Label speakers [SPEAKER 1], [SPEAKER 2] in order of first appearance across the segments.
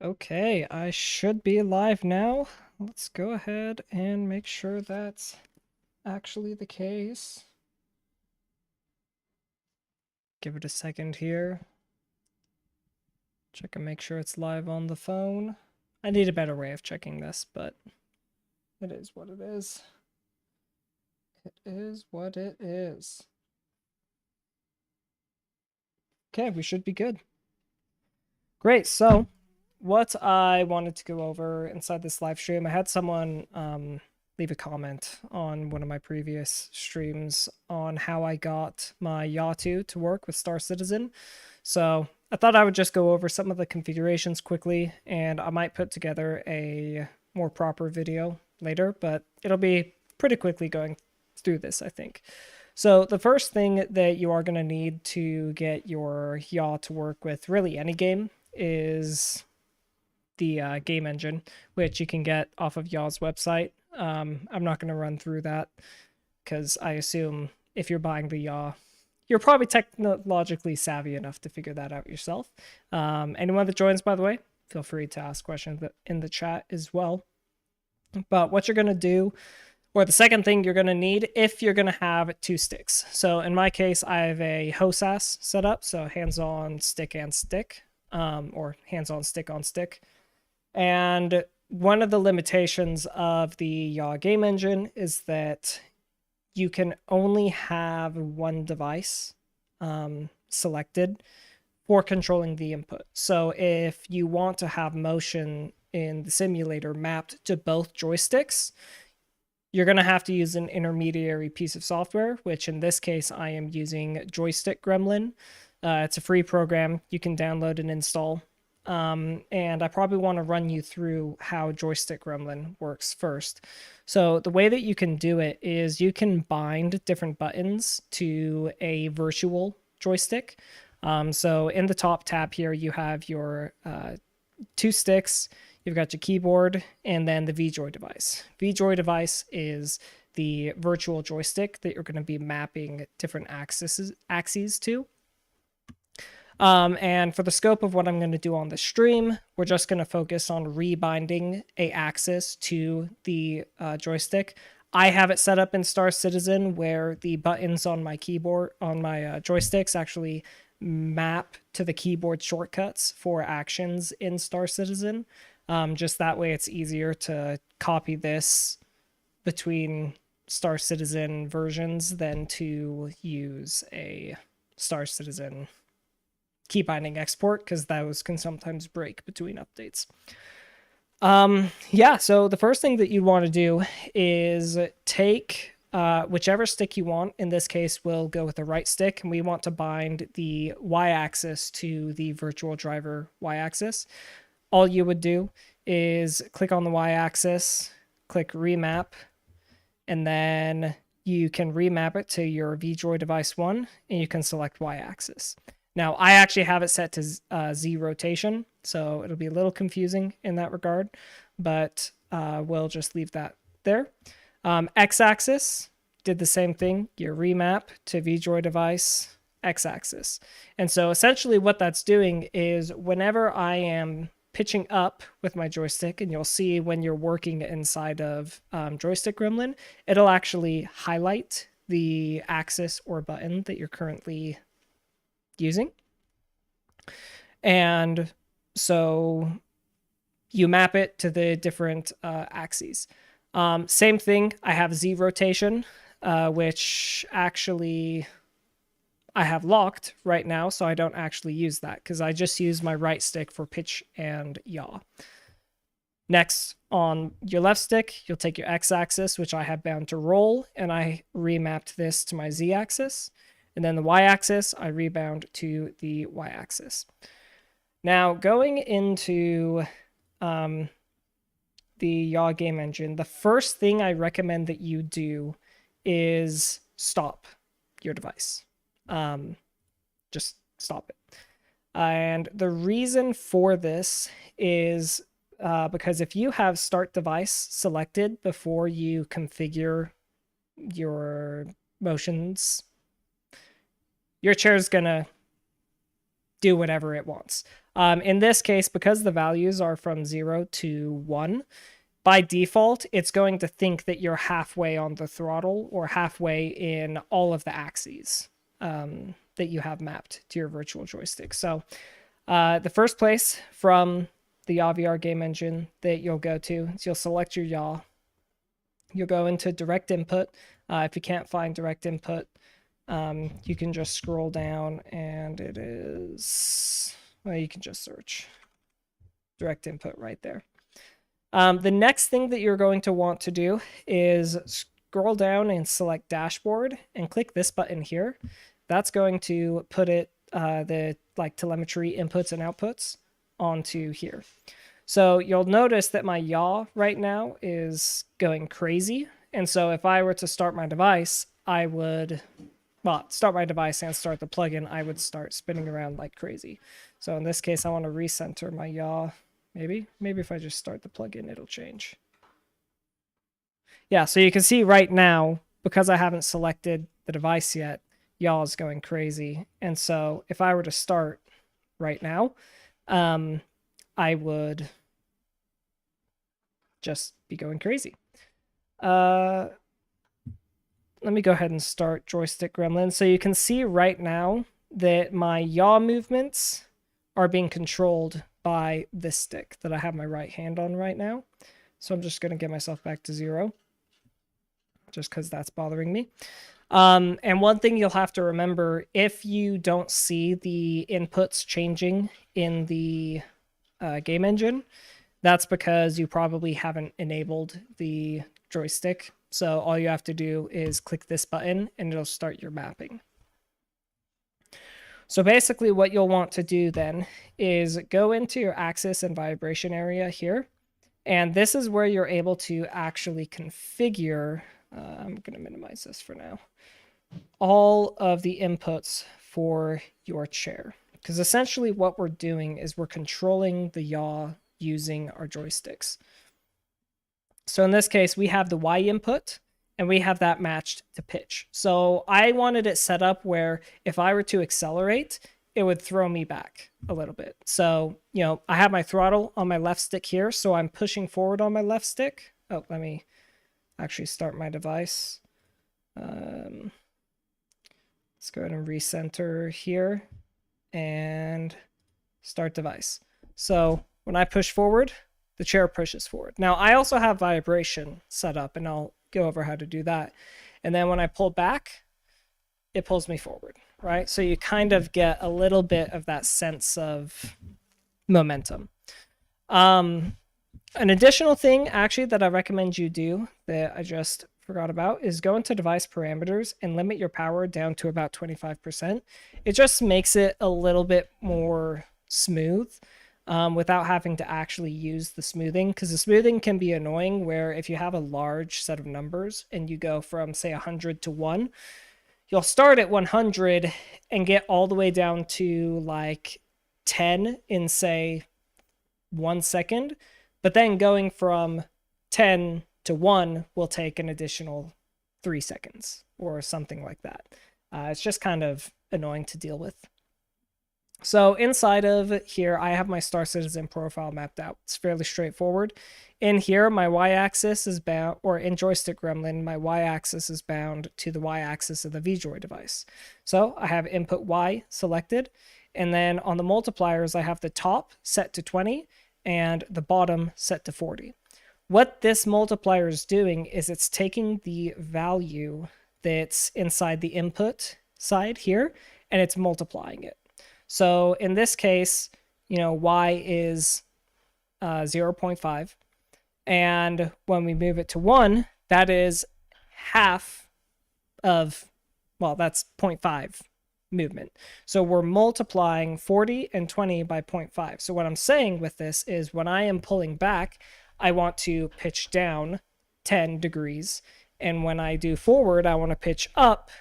[SPEAKER 1] Okay, I should be live now. Let's go ahead and make sure that's actually the case. Give it a second here. Check and make sure it's live on the phone. I need a better way of checking this, but it is what it is. It is what it is. Okay, we should be good. Great, so what I wanted to go over inside this live stream, I had someone leave a comment on one of my previous streams on how I got my Yaw 2 to work with Star Citizen. So I thought I would just go over some of the configurations quickly, and I might put together a more proper video later, but it'll be pretty quickly going through this, I think. So the first thing that you are going to need to get your Yaw to work with really any game is the game engine, which you can get off of Yaw's website. I'm not going to run through that because I assume if you're buying the Yaw, you're probably technologically savvy enough to figure that out yourself. Anyone that joins, by the way, feel free to ask questions in the chat as well. But what you're going to do, or the second thing you're going to need if you're going to have two sticks. So in my case, I have a HOSAS set up, so hands-on stick and stick, or hands-on stick on stick. And one of the limitations of the Yaw Game Engine is that you can only have one device selected for controlling the input. So if you want to have motion in the simulator mapped to both joysticks, you're going to have to use an intermediary piece of software, which in this case, I am using Joystick Gremlin. It's a free program you can download and install. And I probably want to run you through how Joystick Gremlin works first. So the way that you can do it is you can bind different buttons to a virtual joystick. So in the top tab here, you have your two sticks, you've got your keyboard, and then the VJoy device. VJoy device is the virtual joystick that you're going to be mapping different axes to. And for the scope of what I'm going to do on the stream, we're just going to focus on rebinding a axis to the joystick. I have it set up in Star Citizen where the buttons on my keyboard, on my joysticks actually map to the keyboard shortcuts for actions in Star Citizen. Just that way it's easier to copy this between Star Citizen versions than to use a Star Citizen key binding export, because those can sometimes break between updates. Yeah, so the first thing that you want to do is take whichever stick you want. In this case, we'll go with the right stick, and we want to bind the y-axis to the virtual driver y-axis. All you would do is click on the y-axis, click remap, and then you can remap it to your VJoy device 1, and you can select y-axis. Now, I actually have it set to Z rotation, so it'll be a little confusing in that regard, but we'll just leave that there. X-axis, did the same thing. You remap to VJoy device X-axis. And so essentially what that's doing is whenever I am pitching up with my joystick, and you'll see when you're working inside of Joystick Gremlin, it'll actually highlight the axis or button that you're currently using. And so you map it to the different axes. Same thing, I have Z rotation, which actually I have locked right now, so I don't actually use that because I just use my right stick for pitch and yaw. Next, on your left stick, you'll take your X-axis, which I have bound to roll, and I remapped this to my Z-axis. And then the y-axis, I rebound to the y-axis. Now, going into the Yaw Game Engine, the first thing I recommend that you do is stop your device. Just stop it. And the reason for this is because if you have start device selected before you configure your motions, your chair is going to do whatever it wants. In this case, because the values are from 0 to 1, by default, it's going to think that you're halfway on the throttle or halfway in all of the axes that you have mapped to your virtual joystick. So the first place from the Yaw Game Engine that you'll go to is you'll select your yaw. You'll go into direct input. If you can't find direct input, you can just scroll down and it is, well, you can just search direct input right there. The next thing that you're going to want to do is scroll down and select dashboard and click this button here. That's going to put it, the like telemetry inputs and outputs onto here. So you'll notice that my yaw right now is going crazy. And so if I were to start my device, I would, well, start my device and start the plugin, I would start spinning around like crazy. So in this case, I want to recenter my yaw. Maybe if I just start the plugin, it'll change. Yeah, so you can see right now, because I haven't selected the device yet, yaw is going crazy. And so if I were to start right now, I would just be going crazy. Let me go ahead and start Joystick Gremlin. So you can see right now that my yaw movements are being controlled by this stick that I have my right hand on right now. So I'm just going to get myself back to 0 just because that's bothering me. And one thing you'll have to remember, if you don't see the inputs changing in the game engine, that's because you probably haven't enabled the joystick. So all you have to do is click this button and it'll start your mapping. So basically what you'll want to do then is go into your axis and vibration area here. And this is where you're able to actually configure, I'm going to minimize this for now, all of the inputs for your chair. Because essentially what we're doing is we're controlling the yaw using our joysticks. So in this case, we have the Y input, and we have that matched to pitch. So I wanted it set up where if I were to accelerate, it would throw me back a little bit. So, you know, I have my throttle on my left stick here, so I'm pushing forward on my left stick. Oh, let me actually start my device. Let's go ahead and recenter here and start device. So when I push forward, the chair pushes forward. Now, I also have vibration set up, and I'll go over how to do that. And then when I pull back, it pulls me forward, right? So you kind of get a little bit of that sense of momentum. An additional thing actually that I recommend you do that I just forgot about is go into device parameters and limit your power down to about 25%. It just makes it a little bit more smooth. Without having to actually use the smoothing, because the smoothing can be annoying where if you have a large set of numbers and you go from say 100 to 1, you'll start at 100 and get all the way down to like 10 in say 1 second, but then going from 10 to 1 will take an additional 3 seconds or something like that. It's just kind of annoying to deal with. So inside of here, I have my Star Citizen profile mapped out. It's fairly straightforward. In here, my y-axis is bound, or in Joystick Gremlin, my y-axis is bound to the y-axis of the VJoy device. So I have input y selected, and then on the multipliers, I have the top set to 20 and the bottom set to 40. What this multiplier is doing is it's taking the value that's inside the input side here, and it's multiplying it. So in this case, you know, y is 0.5. And when we move it to 1, that is half of, well, that's 0.5 movement. So we're multiplying 40 and 20 by 0.5. So what I'm saying with this is when I am pulling back, I want to pitch down 10 degrees. And when I do forward, I want to pitch up,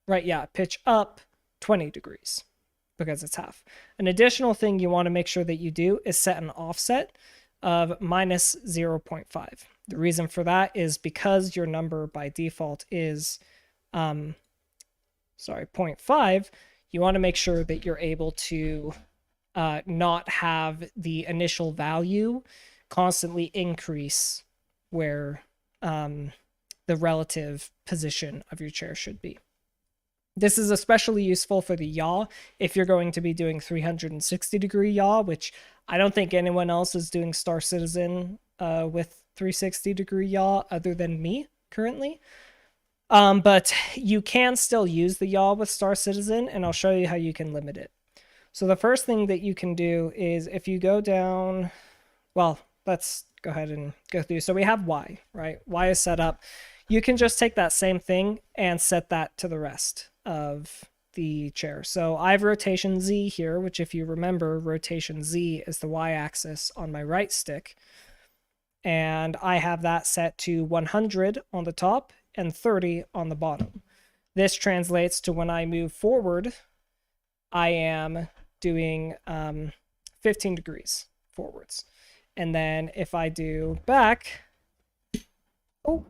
[SPEAKER 1] right? Yeah, pitch up 20 degrees. Because it's half. An additional thing you want to make sure that you do is set an offset of minus 0.5. The reason for that is because your number by default is 0.5, you want to make sure that you're able to not have the initial value constantly increase where the relative position of your chair should be. This is especially useful for the yaw if you're going to be doing 360-degree yaw, which I don't think anyone else is doing Star Citizen with 360-degree yaw other than me currently. But you can still use the yaw with Star Citizen, and I'll show you how you can limit it. So the first thing that you can do is if you go down, well, let's go ahead and go through. So we have Y, right? Y is set up. You can just take that same thing and set that to the rest of the chair. So I have rotation Z here, which if you remember, rotation Z is the Y-axis on my right stick. And I have that set to 100 on the top and 30 on the bottom. This translates to when I move forward, I am doing 15 degrees forwards. And then if I do back, oh,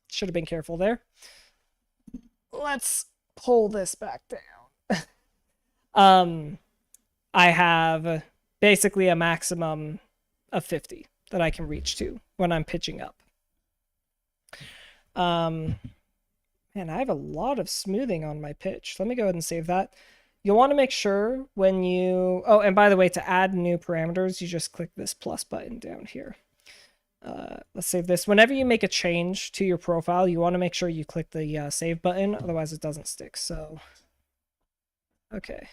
[SPEAKER 1] should have been careful there. Let's pull this back down. I have basically a maximum of 50 that I can reach to when I'm pitching up. Man, I have a lot of smoothing on my pitch. Let me go ahead and save that. You'll want to make sure when you... Oh, and by the way, to add new parameters, you just click this plus button down here. Let's save this. Whenever you make a change to your profile, you want to make sure you click the save button, otherwise it doesn't stick. So, okay.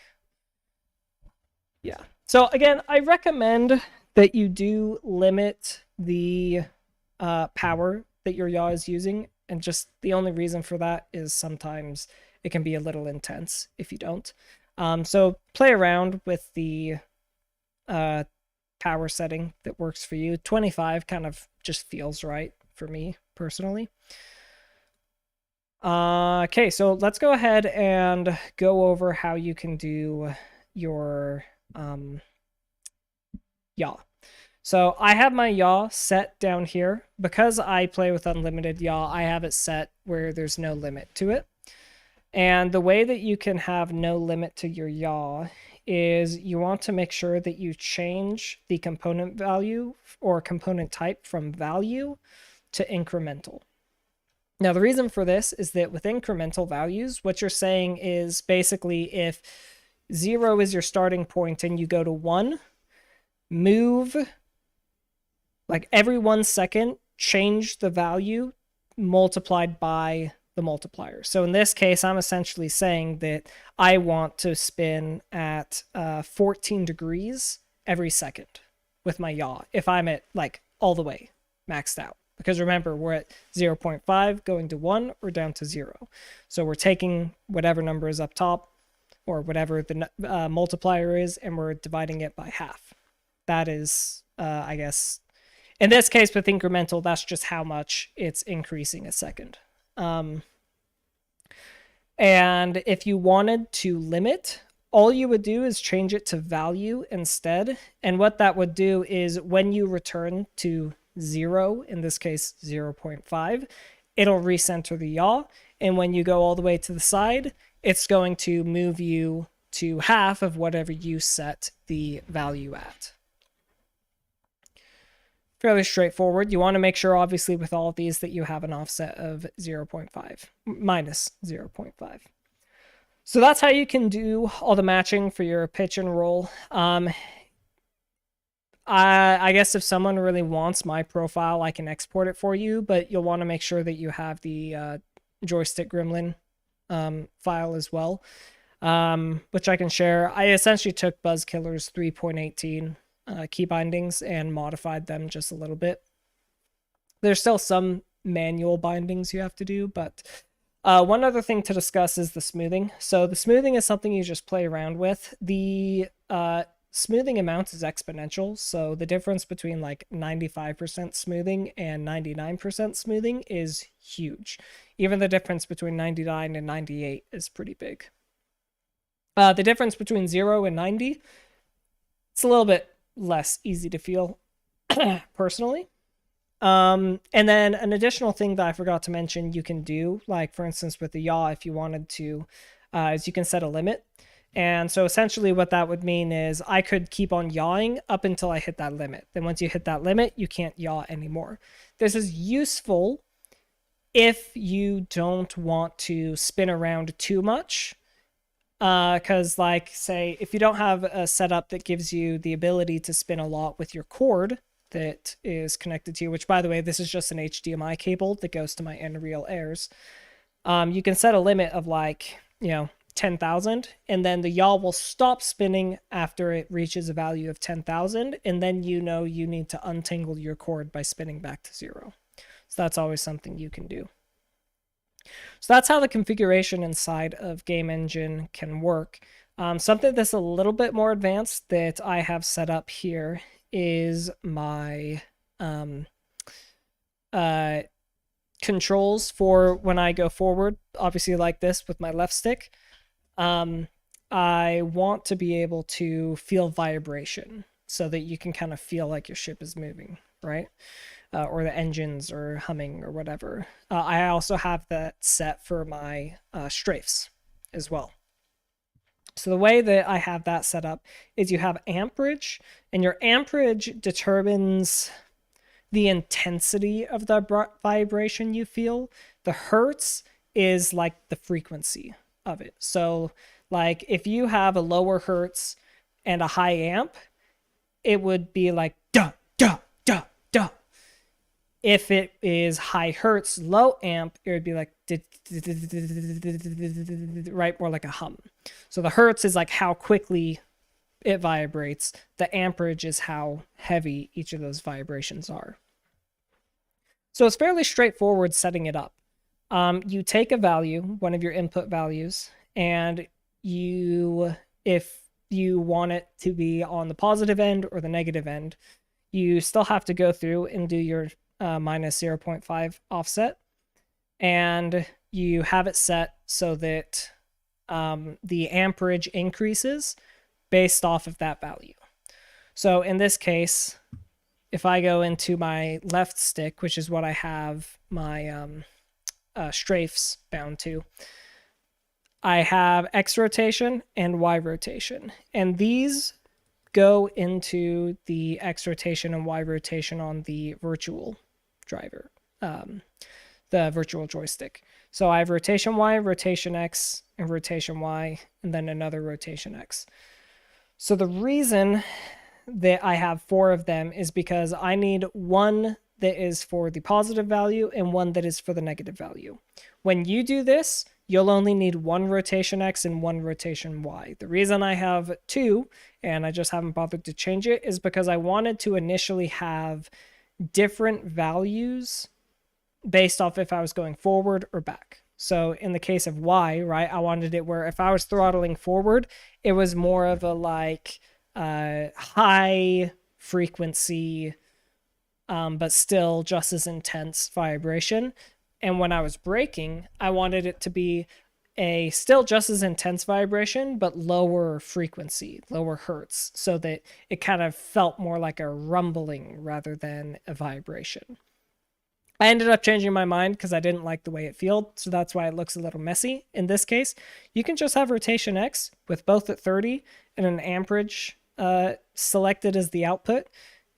[SPEAKER 1] Yeah. So again, I recommend that you do limit the power that your yaw is using, and just the only reason for that is sometimes it can be a little intense if you don't. So play around with the power setting that works for you. 25 kind of just feels right for me personally. Okay, so let's go ahead and go over how you can do your yaw. So I have my yaw set down here. Because I play with unlimited yaw, I have it set where there's no limit to it. And the way that you can have no limit to your yaw is you want to make sure that you change the component value or component type from value to incremental. Now, the reason for this is that with incremental values, what you're saying is basically if 0 is your starting point and you go to 1, move, like every 1 second, change the value multiplied by the multiplier. So in this case, I'm essentially saying that I want to spin at 14 degrees every second with my yaw if I'm at like all the way maxed out. Because remember, we're at 0.5 going to 1 or down to 0. So we're taking whatever number is up top or whatever the multiplier is, and we're dividing it by half. That is, I guess, in this case with incremental, that's just how much it's increasing a second. And if you wanted to limit, all you would do is change it to value instead. And what that would do is when you return to 0, in this case 0.5, it'll recenter the yaw. And when you go all the way to the side, it's going to move you to half of whatever you set the value at. Fairly straightforward. You want to make sure, obviously, with all of these that you have an offset of 0.5, minus 0.5. So that's how you can do all the matching for your pitch and roll. I guess if someone really wants my profile, I can export it for you, but you'll want to make sure that you have the Joystick Gremlin file as well, which I can share. I essentially took Buzzkiller's 3.18 key bindings and modified them just a little bit. There's still some manual bindings you have to do, but one other thing to discuss is the smoothing. So the smoothing is something you just play around with. The smoothing amount is exponential, so the difference between like 95% smoothing and 99% smoothing is huge. Even the difference between 99 and 98 is pretty big. The difference between 0 and 90, it's a little bit less easy to feel personally. And then an additional thing that I forgot to mention you can do, like for instance with the yaw, if you wanted to, is you can set a limit. And so essentially what that would mean is I could keep on yawing up until I hit that limit. Then once you hit that limit, you can't yaw anymore. This is useful if you don't want to spin around too much. Because like, say, if you don't have a setup that gives you the ability to spin a lot with your cord that is connected to you, which by the way, this is just an HDMI cable that goes to my Unreal Airs. You can set a limit of like, 10,000, and then the yaw will stop spinning after it reaches a value of 10,000, and then you need to untangle your cord by spinning back to 0. So that's always something you can do. So that's how the configuration inside of Game Engine can work. Something that's a little bit more advanced that I have set up here is my controls for when I go forward, obviously like this with my left stick. I want to be able to feel vibration so that you can kind of feel like your ship is moving, right? Or the engines are humming or whatever. I also have that set for my strafes as well. So the way that I have that set up is you have amperage, and your amperage determines the intensity of the vibration you feel. The hertz is like the frequency of it. So like if you have a lower hertz and a high amp, it would be like duh, duh, duh, duh. If it is high hertz, low amp, it would be like right, more like a hum. So the hertz is like how quickly it vibrates. The amperage is how heavy each of those vibrations are. So it's fairly straightforward setting it up. You take a value, one of your input values, and if you want it to be on the positive end or the negative end, you still have to go through and do your minus 0.5 offset, and you have it set so that the amperage increases based off of that value. So in this case, if I go into my left stick, which is what I have my strafes bound to, I have X rotation and Y rotation, and these go into the X rotation and Y rotation on the virtual driver, the virtual joystick. So I have rotation Y, rotation X, and rotation Y, and then another rotation X. So the reason that I have 4 of them is because I need one that is for the positive value and one that is for the negative value. When you do this, you'll only need 1 rotation X and 1 rotation Y. The reason I have 2, and I just haven't bothered to change it, is because I wanted to initially have different values based off if I was going forward or back. So in the case of Y, right, I wanted it where if I was throttling forward, it was more of a like high frequency, but still just as intense vibration. And when I was braking, I wanted it to be a still just as intense vibration, but lower frequency, lower hertz, so that it kind of felt more like a rumbling rather than a vibration. I ended up changing my mind because I didn't like the way it felt, so that's why it looks a little messy. In this case, you can just have rotation X with both at 30 and an amperage selected as the output.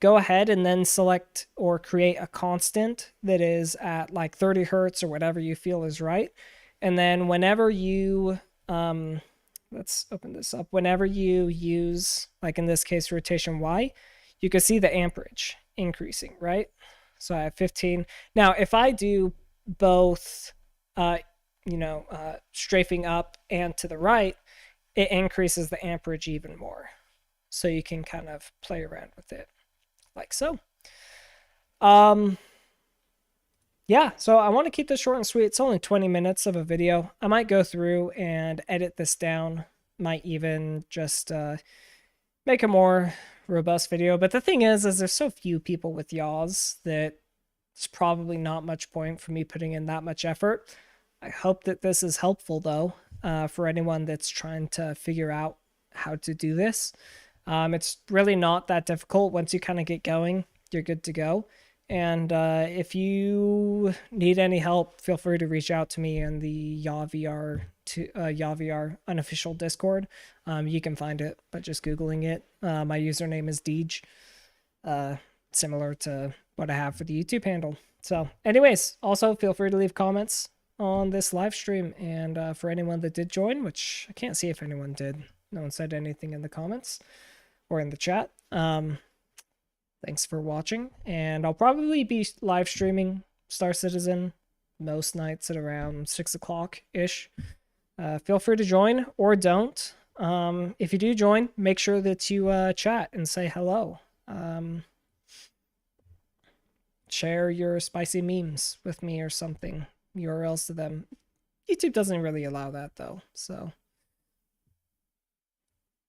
[SPEAKER 1] Go ahead and then select or create a constant that is at like 30 hertz or whatever you feel is right. And then whenever you, let's open this up. Whenever you use, like in this case, rotation Y, you can see the amperage increasing, right? So I have 15. Now, if I do both, strafing up and to the right, it increases the amperage even more. So you can kind of play around with it like so. Yeah, so I want to keep this short and sweet. It's only 20 minutes of a video. I might go through and edit this down. Might even just make a more robust video. But the thing is there's so few people with yaws that it's probably not much point for me putting in that much effort. I hope that this is helpful, though, for anyone that's trying to figure out how to do this. It's really not that difficult. Once you kind of get going, you're good to go. And if you need any help, feel free to reach out to me in the Yaw VR to YawVR unofficial Discord. You can find it by just Googling it. My username is Deej, similar to what I have for the YouTube handle. So anyways, also feel free to leave comments on this live stream, and for anyone that did join, which I can't see if anyone did. No one said anything in the comments or in the chat. Thanks for watching, and I'll probably be live streaming Star Citizen most nights at around 6 o'clock-ish. Feel free to join or don't. If you do join, make sure that you chat and say hello. Share your spicy memes with me or something. URLs to them. YouTube doesn't really allow that though, so